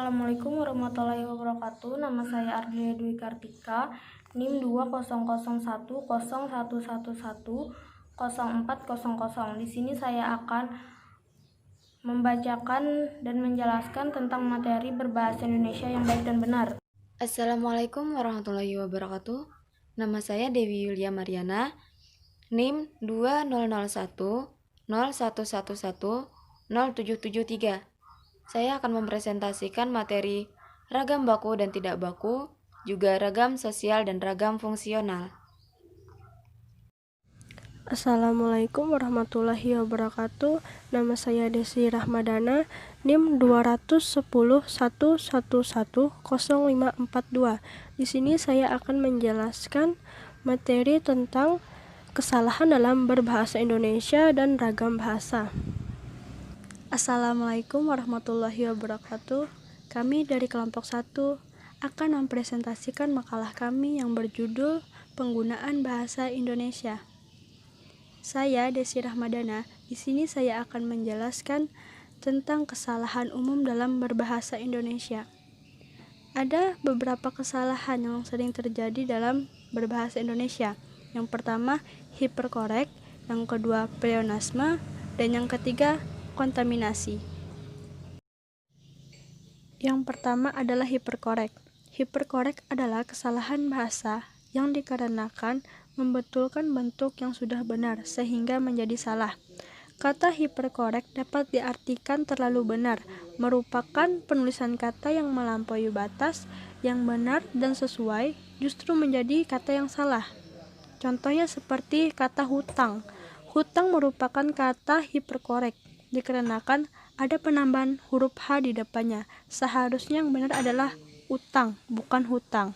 Assalamualaikum warahmatullahi wabarakatuh. Nama saya Ardelia Dwi Kartika, NIM 2001011110400. Di sini saya akan membacakan dan menjelaskan tentang materi berbahasa Indonesia yang baik dan benar. Assalamualaikum warahmatullahi wabarakatuh. Nama saya Dewi Yulia Mariana, NIM 200101110773. Saya akan mempresentasikan materi ragam baku dan tidak baku, juga ragam sosial dan ragam fungsional. Assalamualaikum warahmatullahi wabarakatuh. Nama saya Desi Rahmadana, NIM 20011110542. Di sini saya akan menjelaskan materi tentang kesalahan dalam berbahasa Indonesia dan ragam bahasa. Assalamualaikum warahmatullahi wabarakatuh. Kami dari kelompok 1 akan mempresentasikan makalah kami yang berjudul Penggunaan Bahasa Indonesia. Saya Desi Rahmadana. Di sini saya akan menjelaskan tentang kesalahan umum dalam berbahasa Indonesia. Ada beberapa kesalahan yang sering terjadi dalam berbahasa Indonesia. Yang pertama, hiperkorek, yang kedua, pleonasme, dan yang ketiga, kontaminasi. Yang pertama adalah hiperkorek. Hiperkorek adalah kesalahan bahasa yang dikarenakan membetulkan bentuk yang sudah benar sehingga menjadi salah. Kata hiperkorek dapat diartikan terlalu benar, merupakan penulisan kata yang melampaui batas, yang benar dan sesuai justru menjadi kata yang salah. Contohnya seperti kata hutang. Hutang merupakan kata hiperkorek dikarenakan ada penambahan huruf H di depannya. Seharusnya yang benar adalah utang, bukan hutang.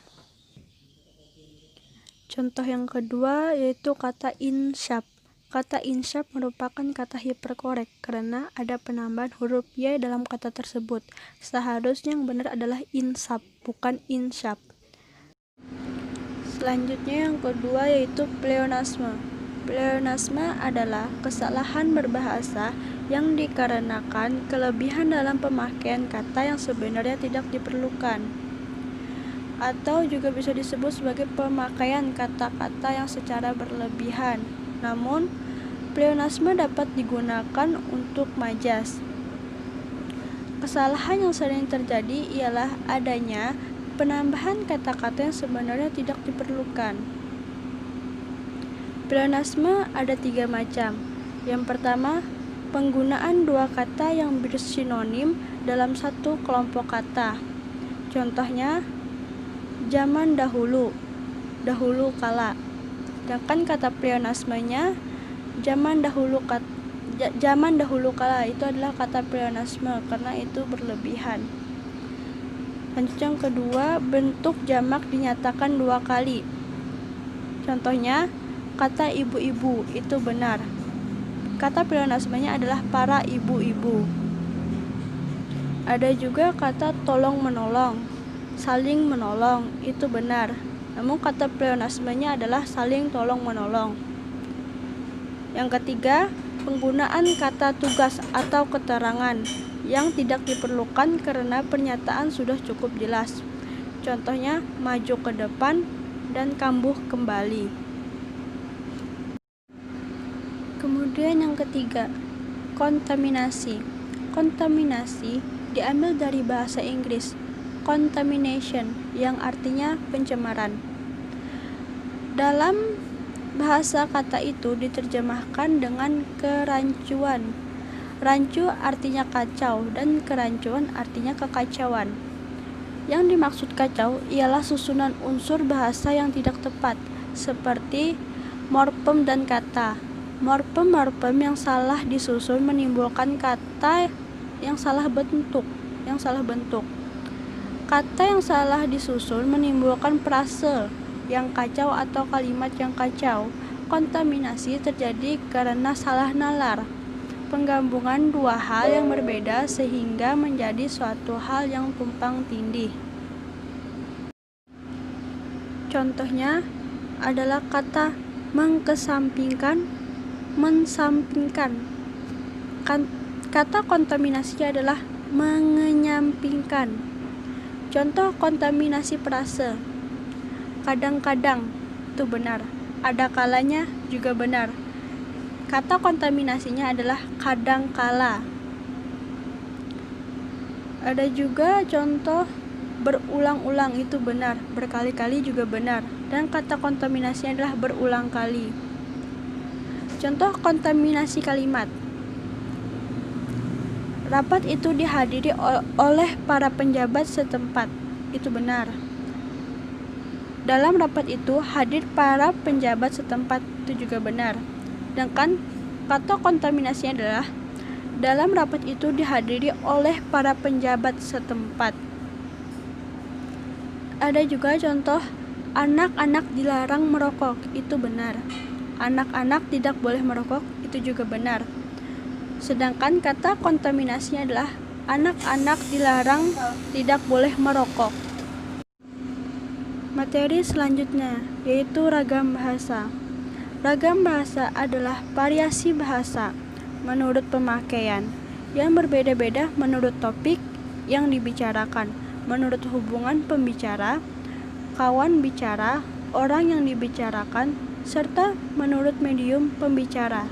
Contoh yang kedua yaitu kata insyaf. Kata insyaf merupakan kata hiperkorek karena ada penambahan huruf Y dalam kata tersebut. Seharusnya yang benar adalah insaf, bukan insyaf. Selanjutnya yang kedua yaitu pleonasme. Pleonasme adalah kesalahan berbahasa yang dikarenakan kelebihan dalam pemakaian kata yang sebenarnya tidak diperlukan, atau juga bisa disebut sebagai pemakaian kata-kata yang secara berlebihan. Namun, pleonasme dapat digunakan untuk majas. Kesalahan yang sering terjadi ialah adanya penambahan kata-kata yang sebenarnya tidak diperlukan. Pleonasme ada 3 macam. Yang pertama, penggunaan 2 kata yang bersinonim dalam satu kelompok kata. Contohnya, zaman dahulu, dahulu kala. Sedangkan kata pleonasmenya zaman dahulu kala itu adalah kata pleonasme karena itu berlebihan. Lanjut yang kedua, bentuk jamak dinyatakan 2 kali. Contohnya, kata ibu-ibu itu benar. Kata pleonasmenya adalah para ibu-ibu. Ada juga kata tolong menolong, saling menolong itu benar. Namun kata pleonasmenya adalah saling tolong menolong. Yang ketiga, penggunaan kata tugas atau keterangan yang tidak diperlukan karena pernyataan sudah cukup jelas. Contohnya, maju ke depan dan kambuh kembali. Kemudian yang ketiga, kontaminasi. Kontaminasi diambil dari bahasa Inggris contamination yang artinya pencemaran. Dalam bahasa kata itu diterjemahkan dengan kerancuan. Rancu artinya kacau dan kerancuan artinya kekacauan. Yang dimaksud kacau ialah susunan unsur bahasa yang tidak tepat, seperti morfem dan kata. Morfem yang salah disusun menimbulkan kata yang salah bentuk. Kata yang salah disusun menimbulkan frase yang kacau atau kalimat yang kacau. Kontaminasi terjadi karena salah nalar, penggabungan 2 hal yang berbeda sehingga menjadi suatu hal yang tumpang tindih. Contohnya adalah kata mengesampingkan, mensampingkan. Kata kontaminasi adalah mengenyampingkan. Contoh kontaminasi frase. Kadang-kadang itu benar, ada kalanya juga benar. Kata kontaminasinya adalah kadangkala. Ada juga contoh berulang-ulang itu benar, berkali-kali juga benar, dan kata kontaminasinya adalah berulang kali. Contoh kontaminasi kalimat. Rapat itu dihadiri oleh para penjabat setempat, itu benar. Dalam rapat itu hadir para penjabat setempat, itu juga benar. Sedangkan kata kontaminasinya adalah dalam rapat itu dihadiri oleh para penjabat setempat. Ada juga contoh anak-anak dilarang merokok, itu benar. Anak-anak tidak boleh merokok, itu juga benar. Sedangkan kata kontaminasinya adalah anak-anak dilarang tidak boleh merokok. Materi selanjutnya yaitu ragam bahasa. Ragam bahasa adalah variasi bahasa menurut pemakaian yang berbeda-beda menurut topik yang dibicarakan, menurut hubungan pembicara, kawan bicara, orang yang dibicarakan, serta menurut medium pembicara.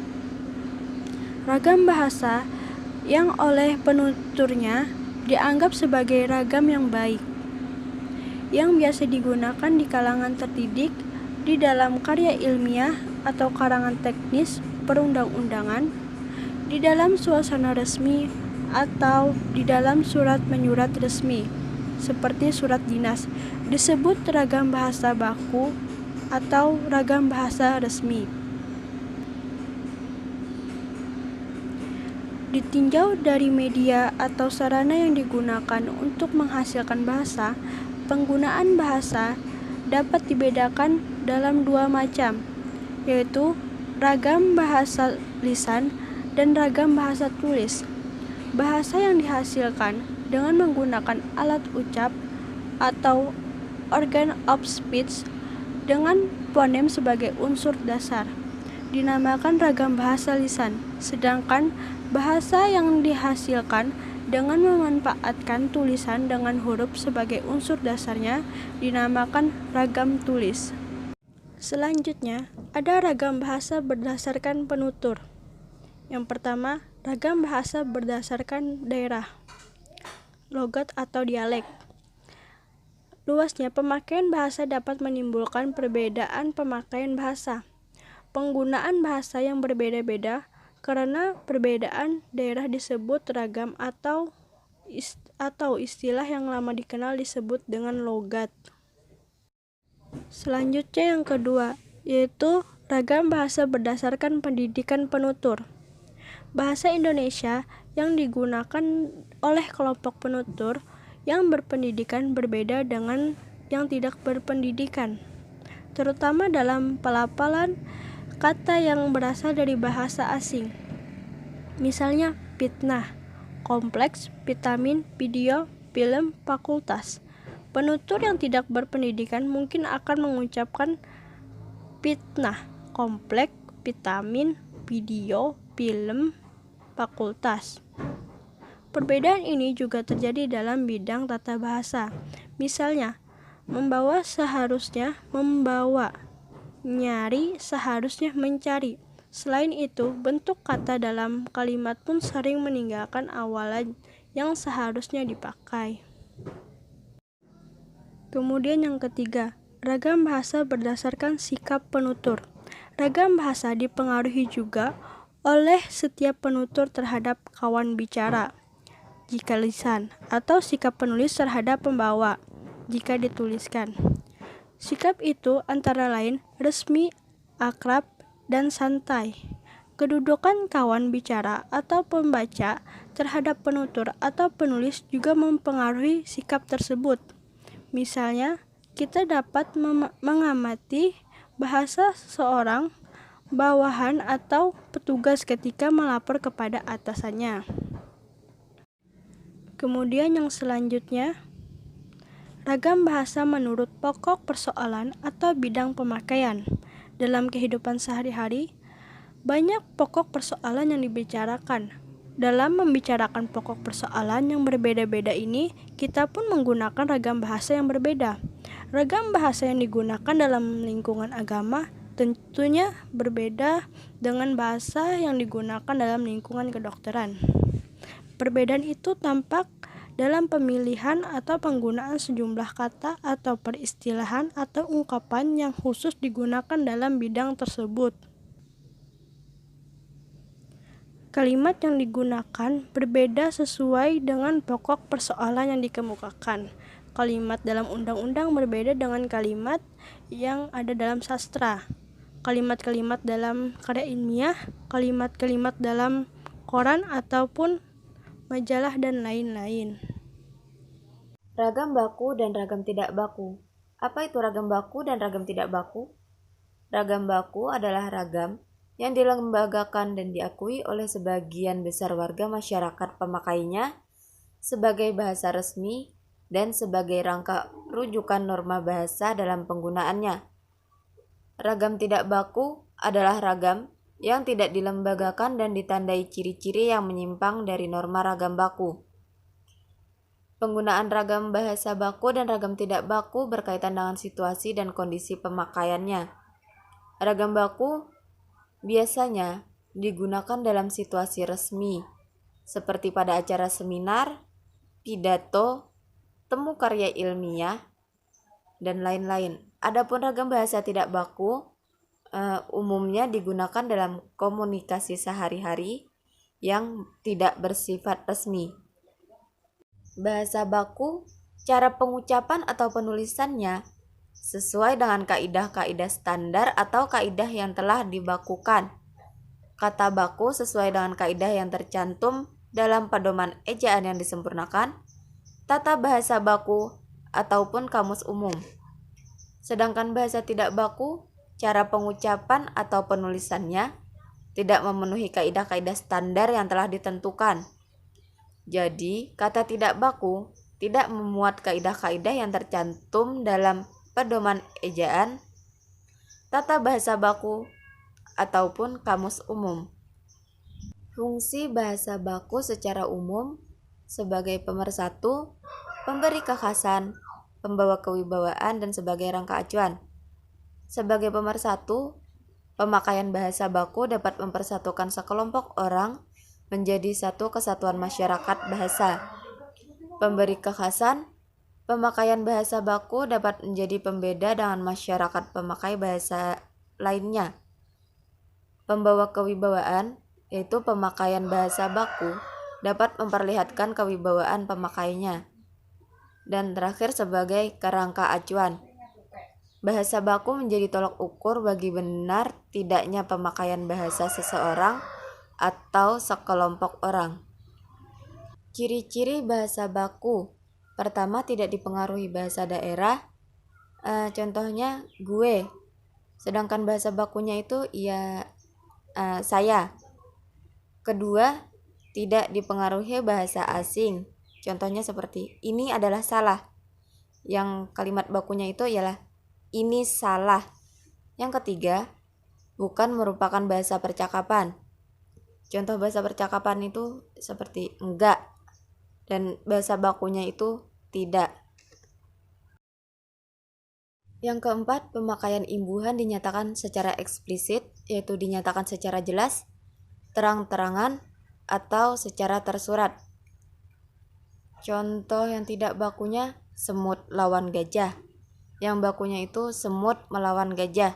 Ragam bahasa yang oleh penuturnya dianggap sebagai ragam yang baik, yang biasa digunakan di kalangan terdidik, di dalam karya ilmiah atau karangan teknis perundang-undangan, di dalam suasana resmi atau di dalam surat menyurat resmi, seperti surat dinas, disebut ragam bahasa baku atau ragam bahasa resmi. Ditinjau dari media atau sarana yang digunakan untuk menghasilkan bahasa, penggunaan bahasa dapat dibedakan dalam dua macam, yaitu ragam bahasa lisan dan ragam bahasa tulis. Bahasa yang dihasilkan dengan menggunakan alat ucap atau organ of speech dengan fonem sebagai unsur dasar dinamakan ragam bahasa lisan, sedangkan bahasa yang dihasilkan dengan memanfaatkan tulisan dengan huruf sebagai unsur dasarnya dinamakan ragam tulis. Selanjutnya, ada ragam bahasa berdasarkan penutur. Yang pertama, ragam bahasa berdasarkan daerah, logat atau dialek. Luasnya pemakaian bahasa dapat menimbulkan perbedaan pemakaian bahasa. Penggunaan bahasa yang berbeda-beda karena perbedaan daerah disebut ragam atau istilah yang lama dikenal disebut dengan logat. Selanjutnya yang kedua, yaitu ragam bahasa berdasarkan pendidikan penutur. Bahasa Indonesia yang digunakan oleh kelompok penutur yang berpendidikan berbeda dengan yang tidak berpendidikan, terutama dalam pelafalan kata yang berasal dari bahasa asing. Misalnya fitnah, kompleks, vitamin, video, film, fakultas. Penutur yang tidak berpendidikan mungkin akan mengucapkan fitnah, kompleks, vitamin, video, film, fakultas. Perbedaan ini juga terjadi dalam bidang tata bahasa. Misalnya, membawa seharusnya membawa, nyari seharusnya mencari. Selain itu, bentuk kata dalam kalimat pun sering meninggalkan awalan yang seharusnya dipakai. Kemudian yang ketiga, ragam bahasa berdasarkan sikap penutur. Ragam bahasa dipengaruhi juga oleh setiap penutur terhadap kawan bicara, jika lisan, atau sikap penulis terhadap pembawa, jika dituliskan. Sikap itu antara lain resmi, akrab, dan santai. Kedudukan kawan bicara atau pembaca terhadap penutur atau penulis juga mempengaruhi sikap tersebut. Misalnya, kita dapat mengamati bahasa seorang bawahan atau petugas ketika melapor kepada atasannya. Kemudian yang selanjutnya, ragam bahasa menurut pokok persoalan atau bidang pemakaian. Dalam kehidupan sehari-hari, banyak pokok persoalan yang dibicarakan. Dalam membicarakan pokok persoalan yang berbeda-beda ini, kita pun menggunakan ragam bahasa yang berbeda. Ragam bahasa yang digunakan dalam lingkungan agama tentunya berbeda dengan bahasa yang digunakan dalam lingkungan kedokteran. Perbedaan itu tampak dalam pemilihan atau penggunaan sejumlah kata atau peristilahan atau ungkapan yang khusus digunakan dalam bidang tersebut. Kalimat yang digunakan berbeda sesuai dengan pokok persoalan yang dikemukakan. Kalimat dalam undang-undang berbeda dengan kalimat yang ada dalam sastra. Kalimat-kalimat dalam karya ilmiah, kalimat-kalimat dalam koran ataupun majalah dan lain-lain. Ragam baku dan ragam tidak baku. Apa itu ragam baku dan ragam tidak baku? Ragam baku adalah ragam yang dilembagakan dan diakui oleh sebagian besar warga masyarakat pemakainya sebagai bahasa resmi dan sebagai rangka rujukan norma bahasa dalam penggunaannya. Ragam tidak baku adalah ragam yang tidak dilembagakan dan ditandai ciri-ciri yang menyimpang dari norma ragam baku. Penggunaan ragam bahasa baku dan ragam tidak baku berkaitan dengan situasi dan kondisi pemakaiannya. Ragam baku biasanya digunakan dalam situasi resmi, seperti pada acara seminar, pidato, temu karya ilmiah, dan lain-lain. Adapun ragam bahasa tidak baku umumnya digunakan dalam komunikasi sehari-hari yang tidak bersifat resmi. Bahasa baku, cara pengucapan atau penulisannya sesuai dengan kaidah-kaidah standar atau kaidah yang telah dibakukan. Kata baku sesuai dengan kaidah yang tercantum dalam pedoman ejaan yang disempurnakan, tata bahasa baku, ataupun kamus umum. Sedangkan bahasa tidak baku, cara pengucapan atau penulisannya tidak memenuhi kaidah-kaidah standar yang telah ditentukan. Jadi, kata tidak baku tidak memuat kaidah-kaidah yang tercantum dalam pedoman ejaan, tata bahasa baku, ataupun kamus umum. Fungsi bahasa baku secara umum sebagai pemersatu, pemberi kekhasan, pembawa kewibawaan, dan sebagai rangka acuan. Sebagai pemersatu, pemakaian bahasa baku dapat mempersatukan sekelompok orang menjadi satu kesatuan masyarakat bahasa. Pemberi kekhasan, pemakaian bahasa baku dapat menjadi pembeda dengan masyarakat pemakai bahasa lainnya. Pembawa kewibawaan, yaitu pemakaian bahasa baku, dapat memperlihatkan kewibawaan pemakainya. Dan terakhir sebagai kerangka acuan. Bahasa baku menjadi tolok ukur bagi benar tidaknya pemakaian bahasa seseorang atau sekelompok orang. Ciri-ciri bahasa baku. Pertama, tidak dipengaruhi bahasa daerah. Contohnya gue. Sedangkan bahasa bakunya itu saya. Kedua, tidak dipengaruhi bahasa asing. Contohnya seperti ini adalah salah. Yang kalimat bakunya itu ialah ini salah. Yang ketiga, bukan merupakan bahasa percakapan. Contoh bahasa percakapan itu seperti enggak. Dan bahasa bakunya itu tidak. Yang keempat, pemakaian imbuhan dinyatakan secara eksplisit, yaitu dinyatakan secara jelas, terang-terangan, atau secara tersurat. Contoh yang tidak bakunya, semut lawan gajah. Yang bakunya itu semut melawan gajah.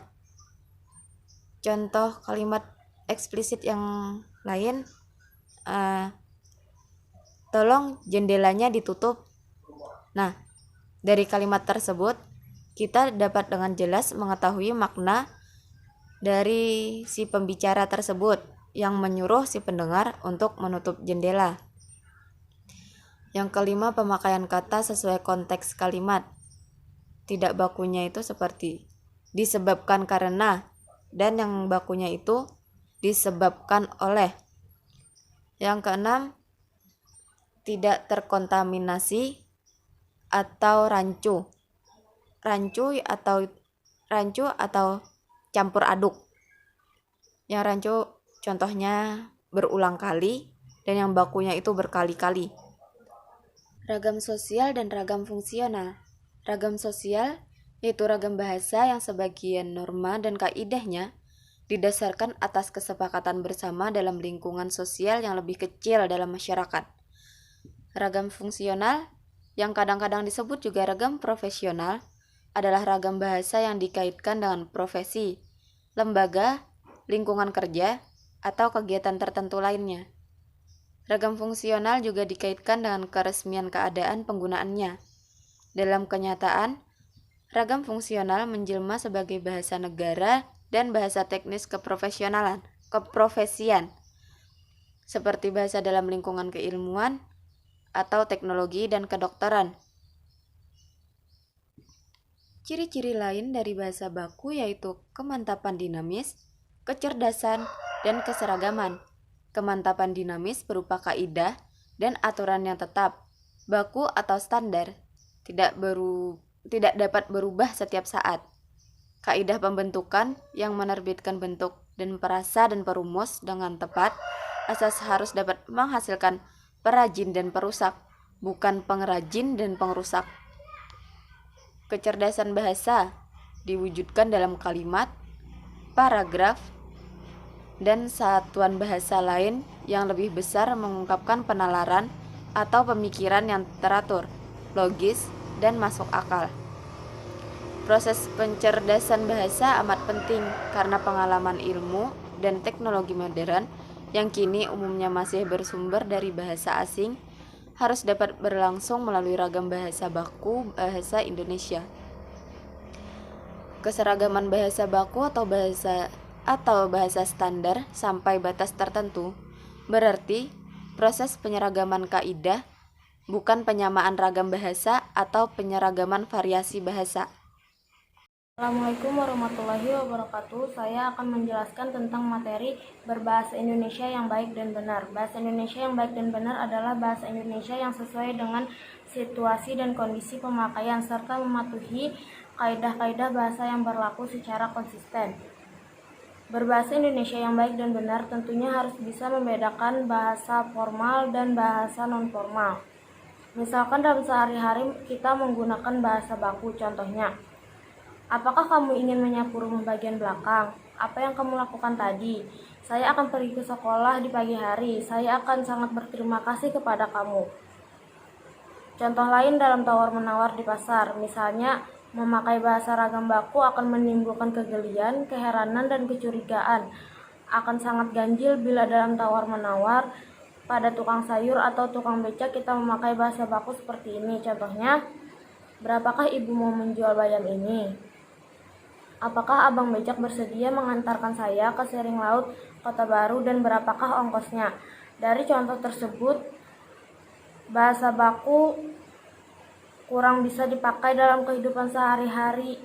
Contoh kalimat eksplisit yang lain, tolong jendelanya ditutup. Nah, dari kalimat tersebut, kita dapat dengan jelas mengetahui makna dari si pembicara tersebut yang menyuruh si pendengar untuk menutup jendela. Yang kelima, pemakaian kata sesuai konteks kalimat. Tidak bakunya itu seperti disebabkan karena, dan yang bakunya itu disebabkan oleh. Yang keenam, tidak terkontaminasi atau rancu. Rancu atau campur aduk. Yang rancu contohnya berulang kali, dan yang bakunya itu berkali-kali. Ragam sosial dan ragam fungsional. Ragam sosial yaitu ragam bahasa yang sebagian norma dan kaidahnya didasarkan atas kesepakatan bersama dalam lingkungan sosial yang lebih kecil dalam masyarakat. Ragam fungsional, yang kadang-kadang disebut juga ragam profesional, adalah ragam bahasa yang dikaitkan dengan profesi, lembaga, lingkungan kerja, atau kegiatan tertentu lainnya. Ragam fungsional juga dikaitkan dengan keresmian keadaan penggunaannya. Dalam kenyataan, ragam fungsional menjelma sebagai bahasa negara dan bahasa teknis keprofesian, seperti bahasa dalam lingkungan keilmuan atau teknologi dan kedokteran. Ciri-ciri lain dari bahasa baku yaitu kemantapan dinamis, kecerdasan, dan keseragaman. Kemantapan dinamis berupa kaidah dan aturan yang tetap, baku atau standar, tidak dapat berubah setiap saat. Kaidah pembentukan yang menerbitkan bentuk dan perasa dan perumus dengan tepat, asas harus dapat menghasilkan perajin dan perusak, bukan pengrajin dan pengrusak. Kecerdasan bahasa diwujudkan dalam kalimat, paragraf, dan satuan bahasa lain yang lebih besar mengungkapkan penalaran atau pemikiran yang teratur, logis, dan masuk akal. Proses pencerdasan bahasa amat penting karena pengalaman ilmu dan teknologi modern yang kini umumnya masih bersumber dari bahasa asing harus dapat berlangsung melalui ragam bahasa baku bahasa Indonesia. Keseragaman bahasa baku atau bahasa standar sampai batas tertentu berarti proses penyeragaman kaidah, bukan penyamaan ragam bahasa atau penyeragaman variasi bahasa. Assalamualaikum warahmatullahi wabarakatuh. Saya akan menjelaskan tentang materi berbahasa Indonesia yang baik dan benar. Bahasa Indonesia yang baik dan benar adalah bahasa Indonesia yang sesuai dengan situasi dan kondisi pemakaian serta mematuhi kaidah-kaidah bahasa yang berlaku secara konsisten. Berbahasa Indonesia yang baik dan benar tentunya harus bisa membedakan bahasa formal dan bahasa non-formal. Misalkan dalam sehari-hari kita menggunakan bahasa baku, contohnya, apakah kamu ingin menyapu rumah bagian belakang? Apa yang kamu lakukan tadi? Saya akan pergi ke sekolah di pagi hari. Saya akan sangat berterima kasih kepada kamu. Contoh lain dalam tawar-menawar di pasar, misalnya, memakai bahasa ragam baku akan menimbulkan kegelian, keheranan, dan kecurigaan. Akan sangat ganjil bila dalam tawar-menawar pada tukang sayur atau tukang becak kita memakai bahasa baku seperti ini. Contohnya, berapakah ibu mau menjual bayam ini? Apakah abang becak bersedia mengantarkan saya ke Sering Laut, Kota Baru, dan berapakah ongkosnya? Dari contoh tersebut, bahasa baku kurang bisa dipakai dalam kehidupan sehari-hari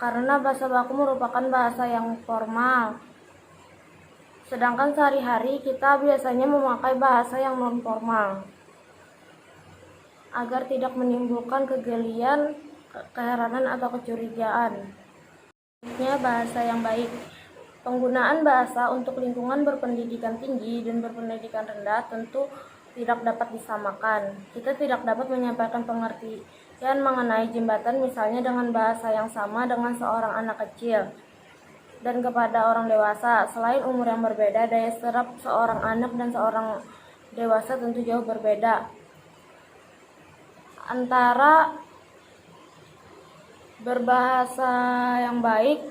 karena bahasa baku merupakan bahasa yang formal. Sedangkan sehari-hari kita biasanya memakai bahasa yang non-formal agar tidak menimbulkan kegelian, keheranan, atau kecurigaan. Selanjutnya, bahasa yang baik. Penggunaan bahasa untuk lingkungan berpendidikan tinggi dan berpendidikan rendah tentu tidak dapat disamakan. Kita tidak dapat menyampaikan pengertian mengenai jembatan misalnya dengan bahasa yang sama dengan seorang anak kecil dan kepada orang dewasa. Selain umur yang berbeda, daya serap seorang anak dan seorang dewasa tentu jauh berbeda. Antara berbahasa yang baik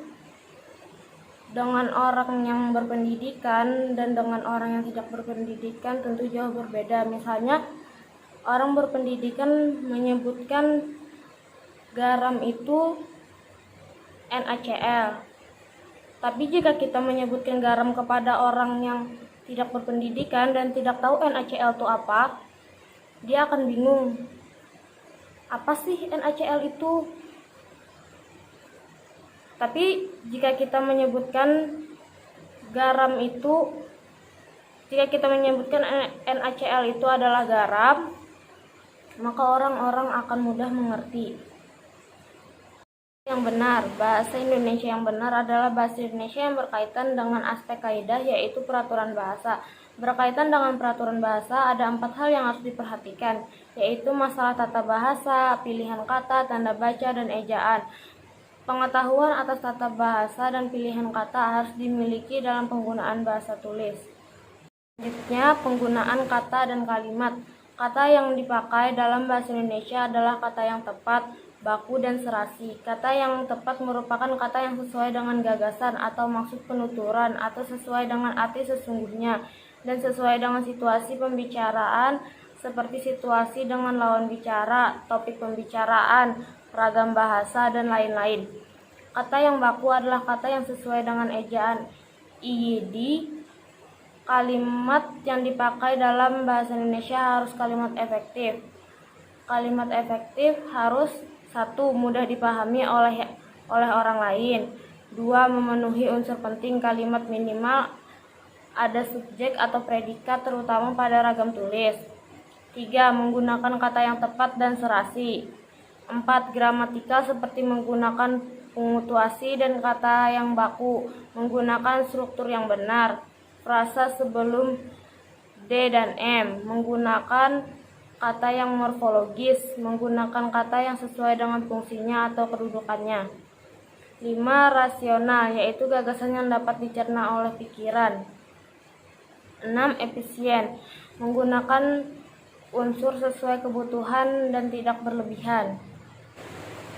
dengan orang yang berpendidikan dan dengan orang yang tidak berpendidikan tentu jauh berbeda. Misalnya, orang berpendidikan menyebutkan garam itu NaCl. Tapi jika kita menyebutkan garam kepada orang yang tidak berpendidikan dan tidak tahu NaCl itu apa, dia akan bingung. Apa sih NaCl itu? Tapi jika kita menyebutkan NaCl itu adalah garam, maka orang-orang akan mudah mengerti. Yang benar, bahasa Indonesia yang benar adalah bahasa Indonesia yang berkaitan dengan aspek kaidah, yaitu peraturan bahasa. Berkaitan dengan peraturan bahasa, ada 4 hal yang harus diperhatikan, yaitu masalah tata bahasa, pilihan kata, tanda baca, dan ejaan. Pengetahuan atas tata bahasa dan pilihan kata harus dimiliki dalam penggunaan bahasa tulis. Selanjutnya, penggunaan kata dan kalimat. Kata yang dipakai dalam bahasa Indonesia adalah kata yang tepat, baku, dan serasi. Kata yang tepat merupakan kata yang sesuai dengan gagasan atau maksud penuturan atau sesuai dengan arti sesungguhnya dan sesuai dengan situasi pembicaraan seperti situasi dengan lawan bicara, topik pembicaraan, ragam bahasa, dan lain-lain. Kata yang baku adalah kata yang sesuai dengan ejaan IYD. Kalimat yang dipakai dalam bahasa Indonesia harus kalimat efektif. Kalimat efektif harus 1. Mudah dipahami oleh orang lain. 2. Memenuhi unsur penting kalimat, minimal ada subjek atau predikat terutama pada ragam tulis. 3. Menggunakan kata yang tepat dan serasi. 4. Gramatikal seperti menggunakan punktuasi dan kata yang baku, menggunakan struktur yang benar, frasa sebelum D dan M, menggunakan kata yang morfologis, menggunakan kata yang sesuai dengan fungsinya atau kedudukannya. 5. Rasional, yaitu gagasan yang dapat dicerna oleh pikiran. 6. Efisien, menggunakan unsur sesuai kebutuhan dan tidak berlebihan.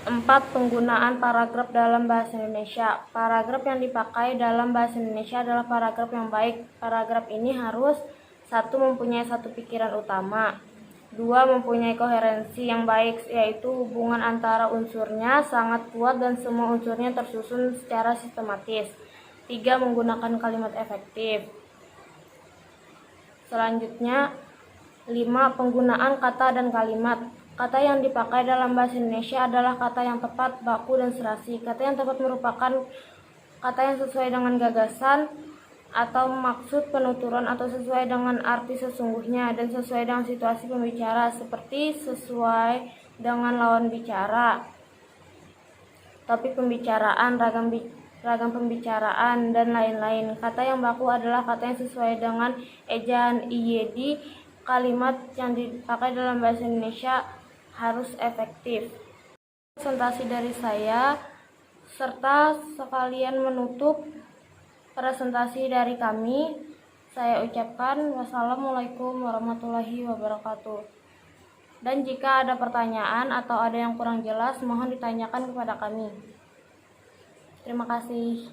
4. Penggunaan paragraf dalam bahasa Indonesia. Paragraf yang dipakai dalam bahasa Indonesia adalah paragraf yang baik. Paragraf ini harus 1. Mempunyai satu pikiran utama. 2. Mempunyai koherensi yang baik, yaitu hubungan antara unsurnya sangat kuat dan semua unsurnya tersusun secara sistematis. 3. Menggunakan kalimat efektif. Selanjutnya, 5. Penggunaan kata dan kalimat. Kata yang dipakai dalam bahasa Indonesia adalah kata yang tepat, baku, dan serasi. Kata yang tepat merupakan kata yang sesuai dengan gagasan atau maksud penuturan atau sesuai dengan arti sesungguhnya dan sesuai dengan situasi pembicara seperti sesuai dengan lawan bicara, topik pembicaraan, ragam pembicaraan, dan lain-lain. Kata yang baku adalah kata yang sesuai dengan ejaan IYD. Kalimat yang dipakai dalam bahasa Indonesia harus efektif. Presentasi dari saya serta sekalian menutup presentasi dari kami, saya ucapkan wassalamualaikum warahmatullahi wabarakatuh. Dan jika ada pertanyaan atau ada yang kurang jelas, mohon ditanyakan kepada kami. Terima kasih.